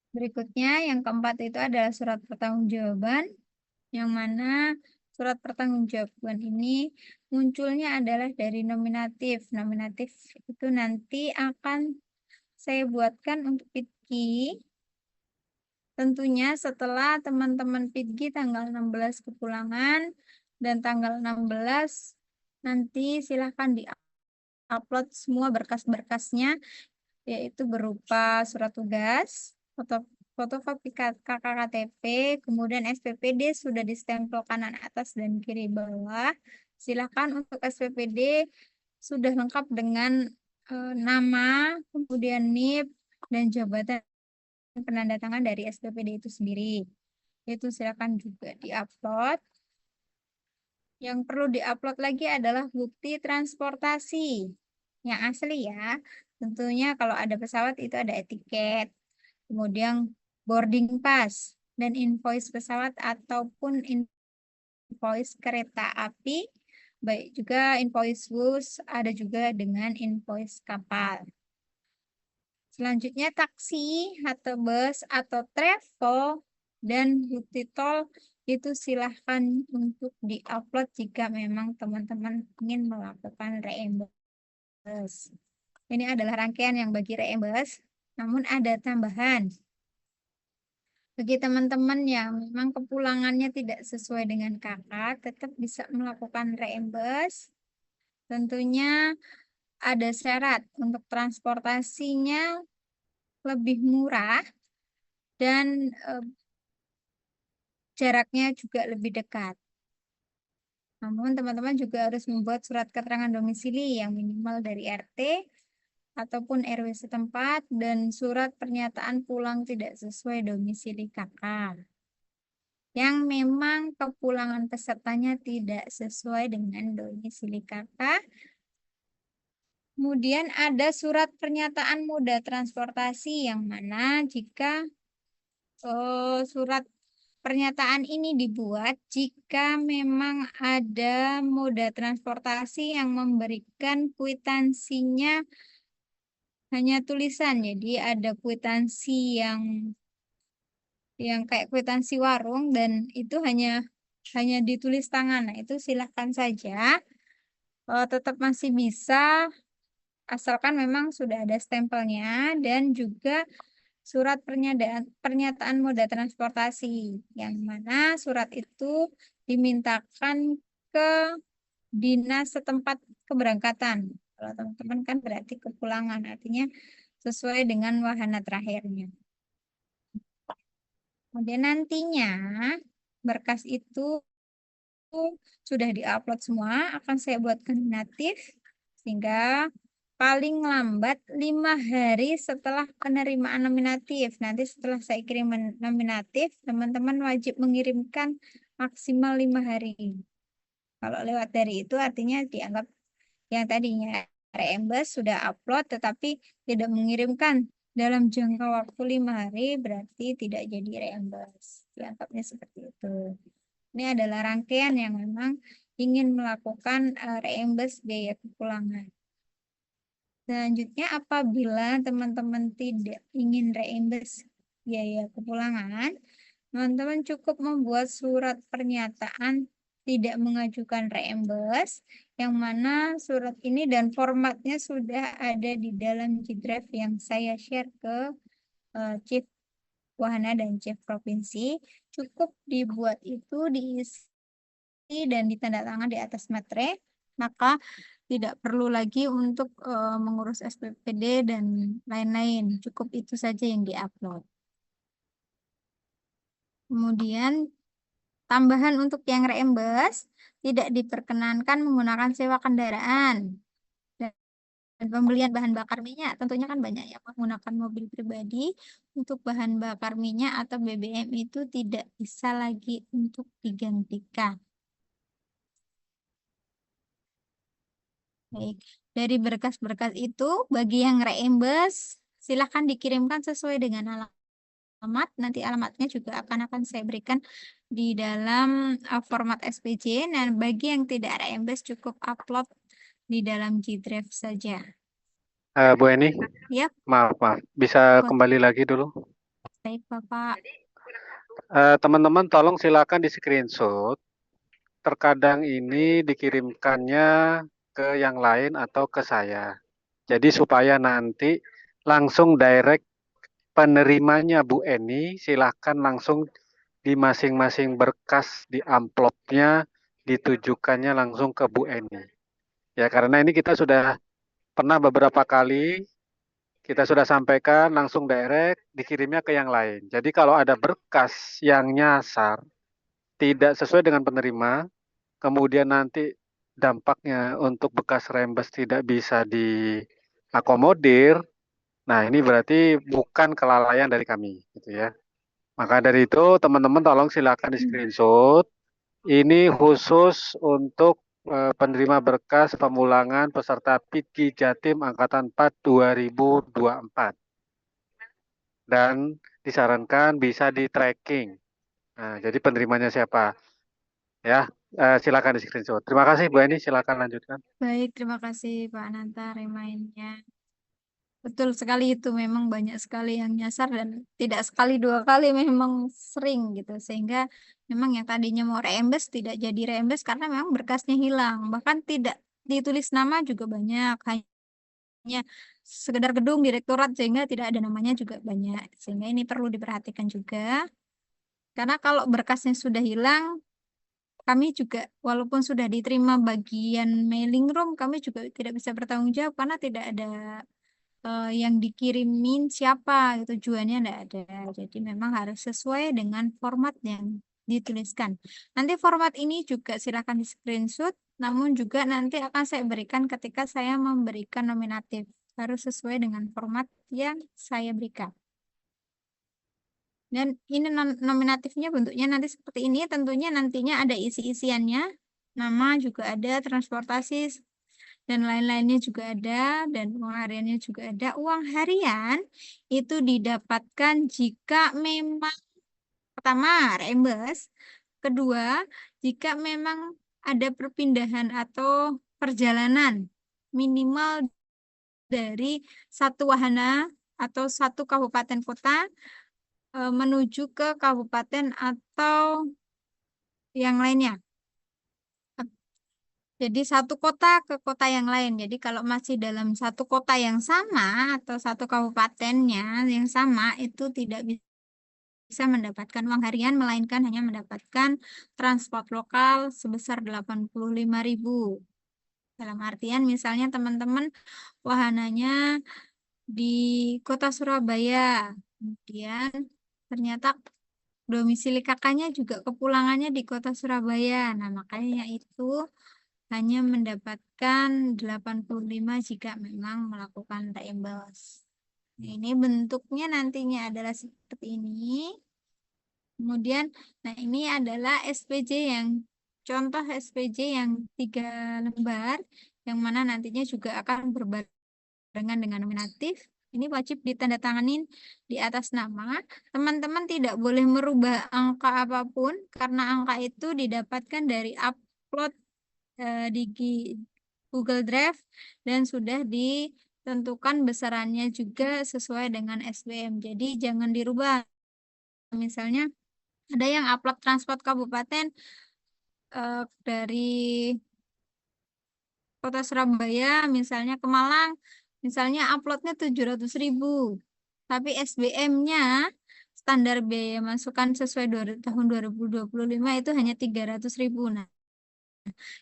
Berikutnya yang keempat itu adalah surat pertanggungjawaban, yang mana surat pertanggungjawaban ini munculnya adalah dari nominatif. Nominatif itu nanti akan saya buatkan untuk PIDGI. Tentunya setelah teman-teman PIDGI tanggal 16 kepulangan dan tanggal 16 nanti silahkan di-upload semua berkas-berkasnya, yaitu berupa surat tugas, fotokopi KKTP, kemudian SPPD sudah distempel kanan atas dan kiri bawah. Silakan untuk SPPD sudah lengkap dengan nama, kemudian NIP, dan jabatan penandatangan dari SPPD itu sendiri. Itu silakan juga diupload. Yang perlu diupload lagi adalah bukti transportasi yang asli ya. Tentunya kalau ada pesawat itu ada etiket, kemudian boarding pass dan invoice pesawat ataupun invoice kereta api, baik juga invoice bus, ada juga dengan invoice kapal. Selanjutnya taksi atau bus atau travel dan bukti tol itu silahkan untuk diupload jika memang teman-teman ingin melakukan reimburse. Ini adalah rangkaian yang bagi reimburse, namun ada tambahan. Bagi teman-teman yang memang kepulangannya tidak sesuai dengan KK, tetap bisa melakukan reimburse. Tentunya ada syarat untuk transportasinya lebih murah dan jaraknya juga lebih dekat. Namun teman-teman juga harus membuat surat keterangan domisili yang minimal dari RT ataupun RW setempat dan surat pernyataan pulang tidak sesuai domisili KK. Yang memang kepulangan pesertanya tidak sesuai dengan domisili KK. Kemudian ada surat pernyataan moda transportasi yang mana jika surat pernyataan ini dibuat jika memang ada moda transportasi yang memberikan kwitansinya hanya tulisan. Jadi ada kwitansi yang kayak kwitansi warung dan itu hanya ditulis tangan. Nah, itu silahkan saja. Tetap masih bisa asalkan memang sudah ada stempelnya dan juga surat pernyataan moda transportasi, yang mana surat itu dimintakan ke dinas setempat keberangkatan. Kalau teman-teman kan berarti kepulangan, artinya sesuai dengan wahana terakhirnya. Kemudian nantinya berkas itu sudah diupload semua, akan saya buatkan nominatif sehingga paling lambat 5 hari setelah penerimaan nominatif. Nanti setelah saya kirim nominatif, teman-teman wajib mengirimkan maksimal 5 hari. Kalau lewat dari itu artinya dianggap yang tadinya reimburse sudah upload tetapi tidak mengirimkan dalam jangka waktu 5 hari, berarti tidak jadi reimburse. Dianggapnya seperti itu. Ini adalah rangkaian yang memang ingin melakukan reimburse biaya kepulangan. Selanjutnya, apabila teman-teman tidak ingin reimburse biaya kepulangan, teman-teman cukup membuat surat pernyataan tidak mengajukan reimburse, yang mana surat ini dan formatnya sudah ada di dalam G-Drive yang saya share ke Chief Wahana dan Chief Provinsi. Cukup dibuat itu, diisi dan ditandatangan di atas materai, maka tidak perlu lagi untuk mengurus SPPD dan lain-lain. Cukup itu saja yang diupload. Kemudian tambahan untuk yang reimburse tidak diperkenankan menggunakan sewa kendaraan dan pembelian bahan bakar minyak. Tentunya kan banyak yang menggunakan mobil pribadi. Untuk bahan bakar minyak atau BBM itu tidak bisa lagi untuk digantikan. Baik, dari berkas-berkas itu bagi yang reimburse silahkan dikirimkan sesuai dengan alamat. Nanti alamatnya juga akan saya berikan di dalam format SPJ. Dan bagi yang tidak reimburse cukup upload di dalam G-Drive saja. Bu Eni, Yap, maaf, bisa Boleh. kembali lagi dulu. Baik Bapak. Teman-teman tolong silakan di screenshot. Terkadang ini dikirimkannya ke yang lain atau ke saya. Jadi supaya nanti langsung direct penerimanya Bu Eni, silakan langsung di masing-masing berkas di amplopnya ditujukannya langsung ke Bu Eni. Ya, karena ini kita sudah pernah beberapa kali kita sudah sampaikan langsung direct dikirimnya ke yang lain. Jadi kalau ada berkas yang nyasar tidak sesuai dengan penerima, kemudian nanti dampaknya untuk bekas reimburse tidak bisa diakomodir, nah ini berarti bukan kelalaian dari kami, gitu ya. Maka dari itu teman-teman tolong silakan di screenshot. Ini khusus untuk penerima berkas pemulangan peserta PIDGI Jatim Angkatan 4 2024. Dan disarankan bisa di tracking. Nah, jadi penerimanya siapa? Ya, silakan di screenshot. Terima kasih Bu Eni, silakan lanjutkan. Baik, terima kasih Pak Nanta remind-nya. Betul sekali itu, memang banyak sekali yang nyasar dan tidak sekali dua kali, memang sering gitu. Sehingga memang yang tadinya mau reimburse tidak jadi reimburse karena memang berkasnya hilang. Bahkan tidak ditulis nama juga banyak. Hanya sekedar gedung direktorat sehingga tidak ada namanya juga banyak. Sehingga ini perlu diperhatikan juga. Karena kalau berkasnya sudah hilang, kami juga walaupun sudah diterima bagian mailing room, kami juga tidak bisa bertanggung jawab karena tidak ada yang dikirimin siapa, tujuannya tidak ada. Jadi memang harus sesuai dengan format yang dituliskan. Nanti format ini juga silakan di screenshot, namun juga nanti akan saya berikan ketika saya memberikan nominatif. Harus sesuai dengan format yang saya berikan. Dan ini nominatifnya bentuknya nanti seperti ini. Tentunya nantinya ada isi-isiannya. Nama juga ada, transportasi dan lain-lainnya juga ada, dan uang hariannya juga ada. Uang harian itu didapatkan jika memang pertama reimburse, kedua jika memang ada perpindahan atau perjalanan minimal dari satu wahana atau satu kabupaten kota menuju ke kabupaten atau yang lainnya. Jadi satu kota ke kota yang lain. Jadi kalau masih dalam satu kota yang sama atau satu kabupatennya yang sama, itu tidak bisa mendapatkan uang harian, melainkan hanya mendapatkan transport lokal sebesar 85.000. Dalam artian misalnya teman-teman wahananya di kota Surabaya, kemudian ternyata domisili kakaknya juga kepulangannya di kota Surabaya. Nah, makanya itu hanya mendapatkan 85 jika memang melakukan reimburse. Nah, ini bentuknya nantinya adalah seperti ini. Kemudian, nah ini adalah SPJ contoh SPJ yang 3 lembar, yang mana nantinya juga akan berbarengan dengan nominatif. Ini wajib ditandatanganin di atas nama. Teman-teman tidak boleh merubah angka apapun, karena angka itu didapatkan dari upload di Google Drive dan sudah ditentukan besarannya juga sesuai dengan SBM. Jadi jangan dirubah. Misalnya ada yang upload transport kabupaten dari kota Surabaya, misalnya ke Malang, misalnya uploadnya 700.000. Tapi SBM-nya standar biaya masukan sesuai tahun 2025 itu hanya 300.000. Nah,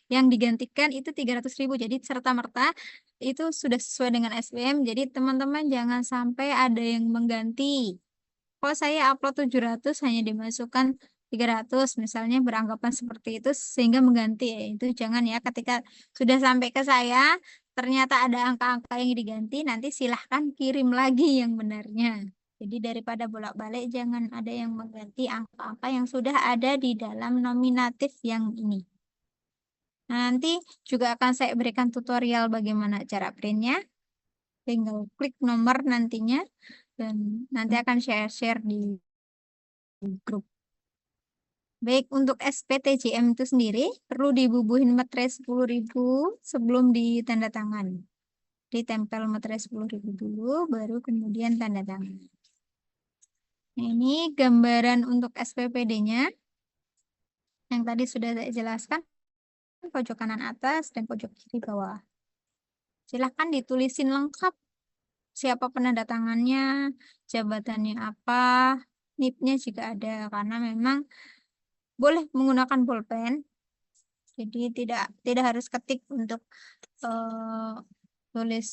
yang digantikan itu 300.000. Jadi serta-merta itu sudah sesuai dengan SBM. Jadi teman-teman jangan sampai ada yang mengganti. Kalau saya upload 700 hanya dimasukkan 300, misalnya beranggapan seperti itu sehingga mengganti. Itu jangan ya, ketika sudah sampai ke saya ternyata ada angka-angka yang diganti, nanti silahkan kirim lagi yang benarnya. Jadi daripada bolak-balik jangan ada yang mengganti angka-angka yang sudah ada di dalam nominatif yang ini. Nah, nanti juga akan saya berikan tutorial bagaimana cara printnya. Tinggal klik nomor nantinya dan nanti akan share di grup. Baik, untuk SPTJM itu sendiri perlu dibubuhin materai 10.000 sebelum ditandatangan. Ditempel materai 10.000 dulu, baru kemudian tanda tangan. Nah, ini gambaran untuk SPPD-nya yang tadi sudah saya jelaskan, pojok kanan atas dan pojok kiri bawah. Silahkan ditulisin lengkap siapa penandatangannya, jabatannya apa, NIP-nya jika ada, karena memang boleh menggunakan bolpen, jadi tidak harus ketik untuk tulis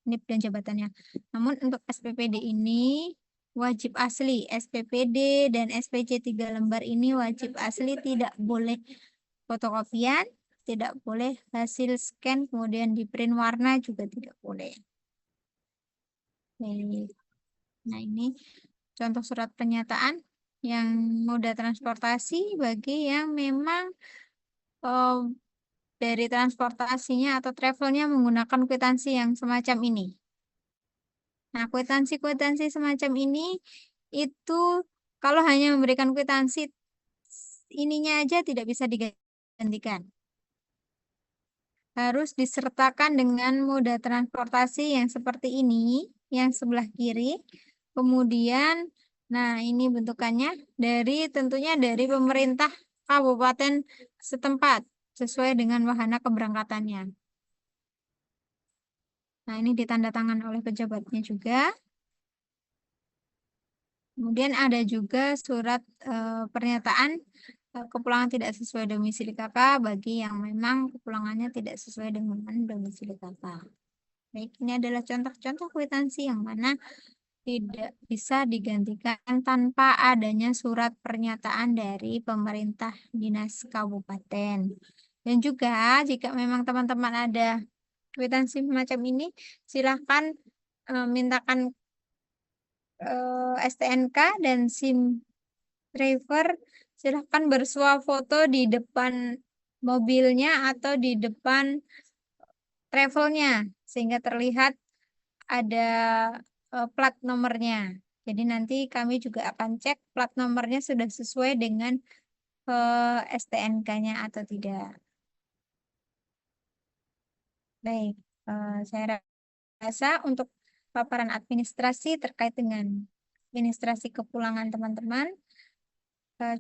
NIP dan jabatannya. Namun untuk SPPD ini wajib asli, SPPD dan SPC 3 lembar ini wajib asli, tidak boleh fotokopian, tidak boleh hasil scan kemudian di print warna juga tidak boleh. Nah, ini contoh surat pernyataan yang moda transportasi bagi yang memang dari transportasinya atau travelnya menggunakan kwitansi yang semacam ini. Nah, kwitansi semacam ini itu kalau hanya memberikan kwitansi ininya aja tidak bisa digantikan. Harus disertakan dengan moda transportasi yang seperti ini, yang sebelah kiri. Kemudian, nah ini bentukannya tentunya dari pemerintah kabupaten setempat sesuai dengan wahana keberangkatannya. Nah, ini ditandatangan oleh pejabatnya juga. Kemudian ada juga surat pernyataan kepulangan tidak sesuai domisili kakak bagi yang memang kepulangannya tidak sesuai dengan domisili kakak. Baik, ini adalah contoh-contoh kwitansi yang mana tidak bisa digantikan tanpa adanya surat pernyataan dari pemerintah dinas kabupaten. Dan juga jika memang teman-teman ada kwitansi semacam ini, silahkan mintakan STNK dan SIM driver, silahkan bersuah foto di depan mobilnya atau di depan travelnya sehingga terlihat ada plat nomornya. Jadi nanti kami juga akan cek plat nomornya sudah sesuai dengan STNK-nya atau tidak. Baik, saya rasa untuk paparan administrasi terkait dengan administrasi kepulangan teman-teman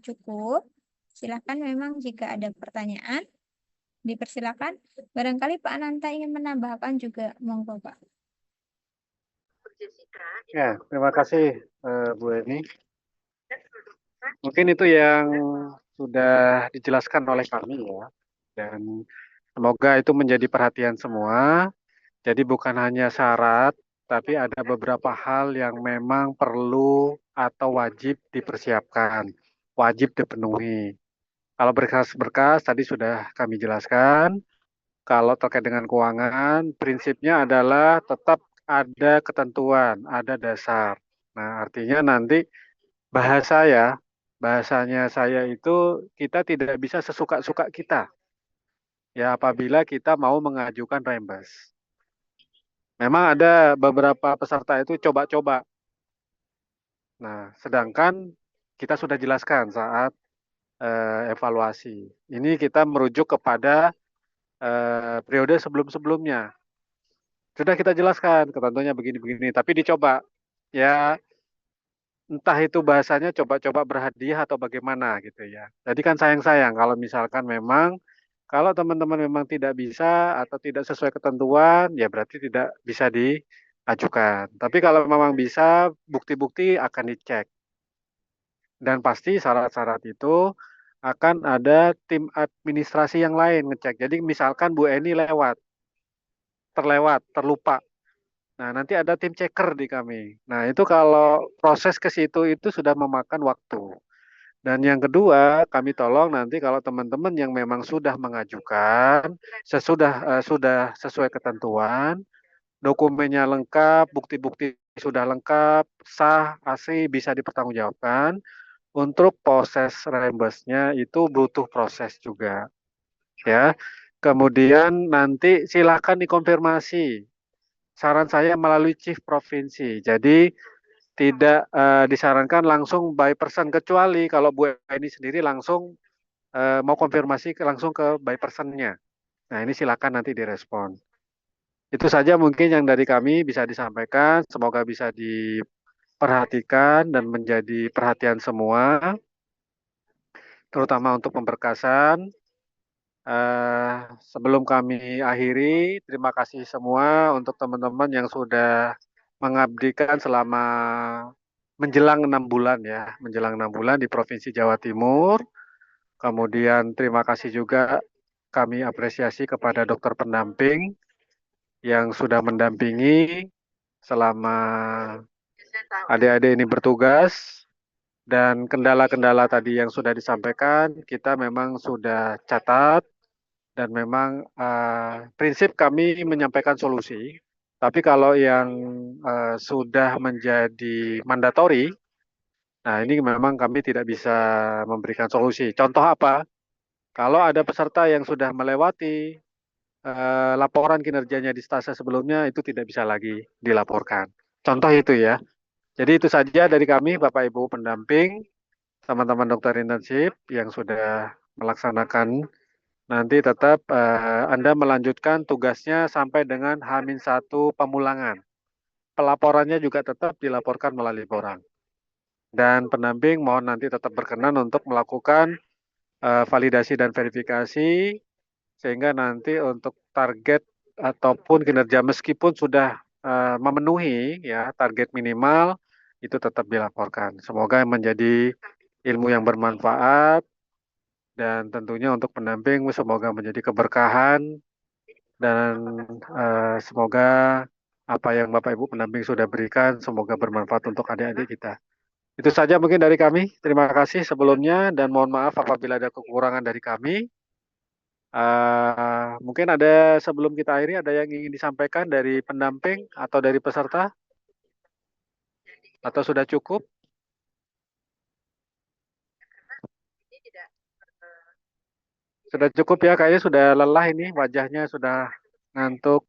cukup. Silakan memang jika ada pertanyaan dipersilakan. Barangkali Pak Ananta ingin menambahkan juga, monggo Pak. Ya, terima kasih Bu Eni. Mungkin itu yang sudah dijelaskan oleh kami ya. Dan semoga itu menjadi perhatian semua. Jadi bukan hanya syarat, tapi ada beberapa hal yang memang perlu atau wajib dipersiapkan, wajib dipenuhi. Kalau berkas-berkas tadi sudah kami jelaskan. Kalau terkait dengan keuangan, prinsipnya adalah tetap ada ketentuan, ada dasar. Nah, artinya nanti bahasa ya, bahasanya saya itu kita tidak bisa sesuka-suka kita. Ya, apabila kita mau mengajukan reimburse. Memang ada beberapa peserta itu coba-coba. Nah, sedangkan kita sudah jelaskan saat evaluasi. Ini kita merujuk kepada periode sebelum-sebelumnya. Sudah kita jelaskan ketentuannya begini-begini, tapi dicoba. Ya, entah itu bahasanya coba-coba berhadiah atau bagaimana gitu ya. Jadi kan sayang-sayang kalau misalkan memang kalau teman-teman memang tidak bisa atau tidak sesuai ketentuan, ya berarti tidak bisa diajukan. Tapi kalau memang bisa, bukti-bukti akan dicek. Dan pasti syarat-syarat itu akan ada tim administrasi yang lain ngecek. Jadi misalkan Bu Eni terlewat, terlupa. Nah, nanti ada tim checker di kami. Nah, itu kalau proses ke situ itu sudah memakan waktu. Dan yang kedua, kami tolong nanti kalau teman-teman yang memang sudah mengajukan, sudah sesuai ketentuan, dokumennya lengkap, bukti-bukti sudah lengkap, sah, asli, bisa dipertanggungjawabkan. Untuk proses reimburse-nya itu butuh proses juga, ya. Kemudian nanti silakan dikonfirmasi. Saran saya melalui chief provinsi. Jadi tidak disarankan langsung by person kecuali kalau Bu Eni sendiri langsung mau konfirmasi langsung ke by person-nya. Nah, ini silakan nanti direspon. Itu saja mungkin yang dari kami bisa disampaikan. Semoga bisa diperhatikan dan menjadi perhatian semua, terutama untuk pemberkasan. Sebelum kami akhiri, terima kasih semua untuk teman-teman yang sudah mengabdikan selama menjelang 6 bulan ya, menjelang 6 bulan di Provinsi Jawa Timur. Kemudian terima kasih juga kami apresiasi kepada dokter pendamping yang sudah mendampingi selama adik-adik ini bertugas. Dan kendala-kendala tadi yang sudah disampaikan, kita memang sudah catat. Dan memang prinsip kami menyampaikan solusi. Tapi kalau yang sudah menjadi mandatori, nah ini memang kami tidak bisa memberikan solusi. Contoh apa? Kalau ada peserta yang sudah melewati laporan kinerjanya di stase sebelumnya, itu tidak bisa lagi dilaporkan. Contoh itu ya. Jadi itu saja dari kami, Bapak Ibu pendamping, teman-teman dokter intensif yang sudah melaksanakan. Nanti tetap Anda melanjutkan tugasnya sampai dengan H-1 pemulangan. Pelaporannya juga tetap dilaporkan melalui borang. Dan pendamping mohon nanti tetap berkenan untuk melakukan validasi dan verifikasi sehingga nanti untuk target ataupun kinerja meskipun sudah memenuhi ya target minimal itu tetap dilaporkan. Semoga menjadi ilmu yang bermanfaat. Dan tentunya untuk pendamping semoga menjadi keberkahan dan semoga apa yang Bapak Ibu pendamping sudah berikan semoga bermanfaat untuk adik-adik kita. Itu saja mungkin dari kami. Terima kasih sebelumnya dan mohon maaf apabila ada kekurangan dari kami. Mungkin ada sebelum kita akhiri ada yang ingin disampaikan dari pendamping atau dari peserta? Atau sudah cukup? Sudah cukup ya, kayaknya sudah lelah ini, wajahnya sudah ngantuk.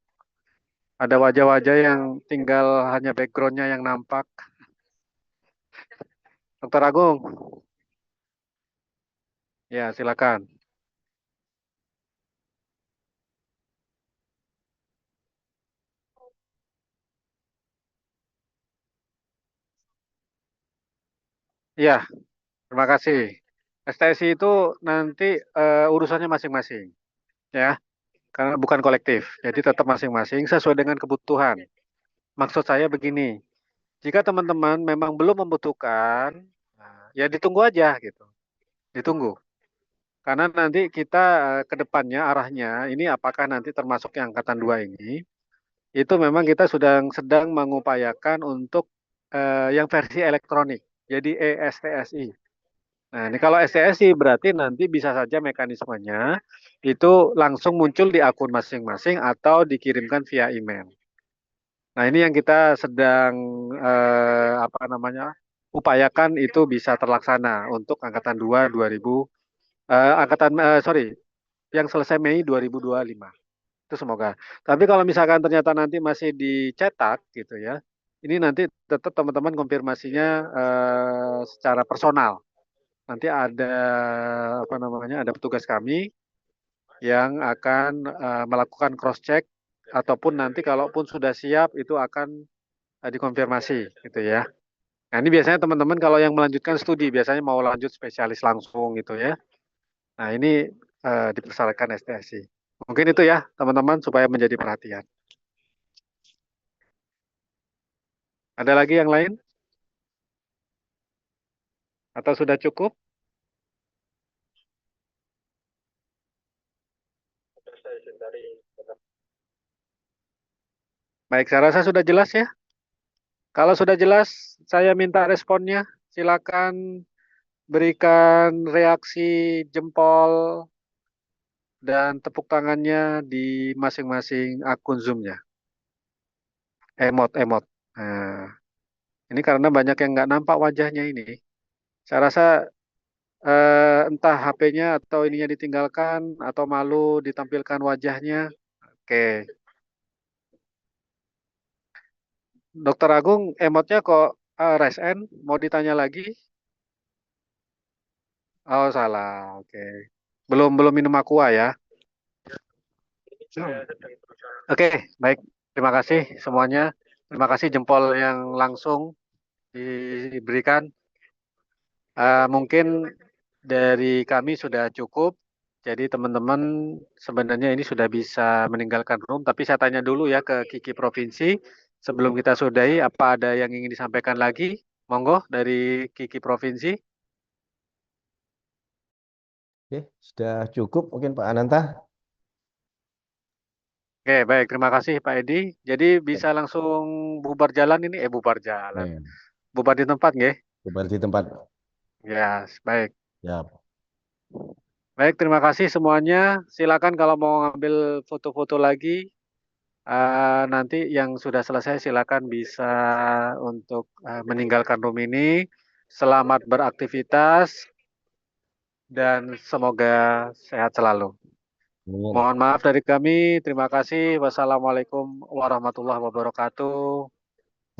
Ada wajah-wajah yang tinggal hanya backgroundnya yang nampak. Dokter Agung, ya silakan. Iya, terima kasih. STSI itu nanti urusannya masing-masing, ya, karena bukan kolektif. Jadi tetap masing-masing sesuai dengan kebutuhan. Maksud saya begini, jika teman-teman memang belum membutuhkan, ya ditunggu aja gitu, ditunggu. Karena nanti kita ke depannya arahnya ini apakah nanti termasuk yang angkatan 2 ini itu memang kita sedang mengupayakan untuk yang versi elektronik, jadi eSTSI. Nah, ini kalau STSI berarti nanti bisa saja mekanismenya itu langsung muncul di akun masing-masing atau dikirimkan via email. Nah, ini yang kita sedang apa namanya upayakan itu bisa terlaksana untuk angkatan 2 2000 sorry, yang selesai Mei 2025. Itu semoga. Tapi kalau misalkan ternyata nanti masih dicetak gitu ya, ini nanti tetap teman-teman konfirmasinya secara personal. Nanti ada apa namanya, ada petugas kami yang akan melakukan cross check ataupun nanti kalaupun sudah siap itu akan dikonfirmasi gitu ya. Nah, ini biasanya teman-teman kalau yang melanjutkan studi biasanya mau lanjut spesialis langsung gitu ya. Nah, ini dipersyaratkan STSI. Mungkin itu ya teman-teman supaya menjadi perhatian. Ada lagi yang lain? Atau sudah cukup? Baik, saya rasa sudah jelas ya. Kalau sudah jelas, saya minta responnya. Silakan berikan reaksi jempol dan tepuk tangannya di masing-masing akun Zoom-nya. Emot. Nah, ini karena banyak yang nggak nampak wajahnya ini. Saya rasa entah HP-nya atau ininya ditinggalkan atau malu ditampilkan wajahnya. Oke. Dokter Agung, emotnya kok resen? Mau ditanya lagi? Oh, salah. Oke. Belum minum aqua ya. Oke, baik. Terima kasih semuanya. Terima kasih jempol yang langsung diberikan. Mungkin dari kami sudah cukup. Jadi teman-teman sebenarnya ini sudah bisa meninggalkan room. Tapi saya tanya dulu ya ke Kiki Provinsi. Sebelum kita sudahi, apa ada yang ingin disampaikan lagi? Monggo dari Kiki Provinsi. Oke, sudah cukup mungkin Pak Ananta. Oke, baik. Terima kasih Pak Edi. Jadi bisa langsung bubar jalan ini, bubar jalan. Ya, Bubar di tempat, nggih? bubar di tempat. Ya, baik. Ya, Baik, terima kasih semuanya. Silakan kalau mau ngambil foto-foto lagi, nanti yang sudah selesai silakan bisa untuk meninggalkan room ini. Selamat beraktivitas dan semoga sehat selalu. amin. Mohon maaf dari kami. Terima kasih. Wassalamualaikum warahmatullahi wabarakatuh.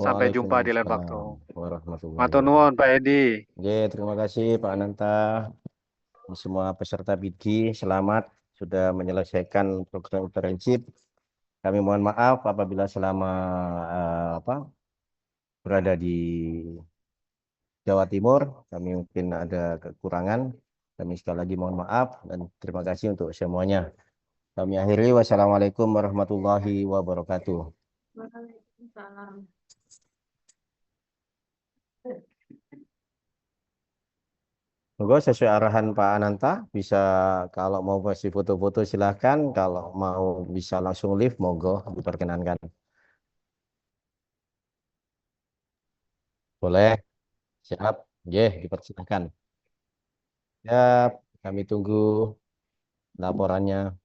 Sampai jumpa di lain waktu. Waalaikumsalam warahmatullahi Matur nuwun wabarakatuh. Pak Edi. Oke, terima kasih Pak Ananta. Semua peserta BIDGI, selamat sudah menyelesaikan program internship. Kami mohon maaf apabila selama berada di Jawa Timur, kami mungkin ada kekurangan. Kami sekali lagi mohon maaf dan terima kasih untuk semuanya. Kami akhiri, wassalamualaikum warahmatullahi wabarakatuh. Waalaikumsalam. Monggo sesuai arahan Pak Ananta, bisa kalau mau kasih foto-foto silahkan, kalau mau bisa langsung live, monggo diperkenankan. Boleh, siap, dipersilakan. Ya, kami tunggu laporannya.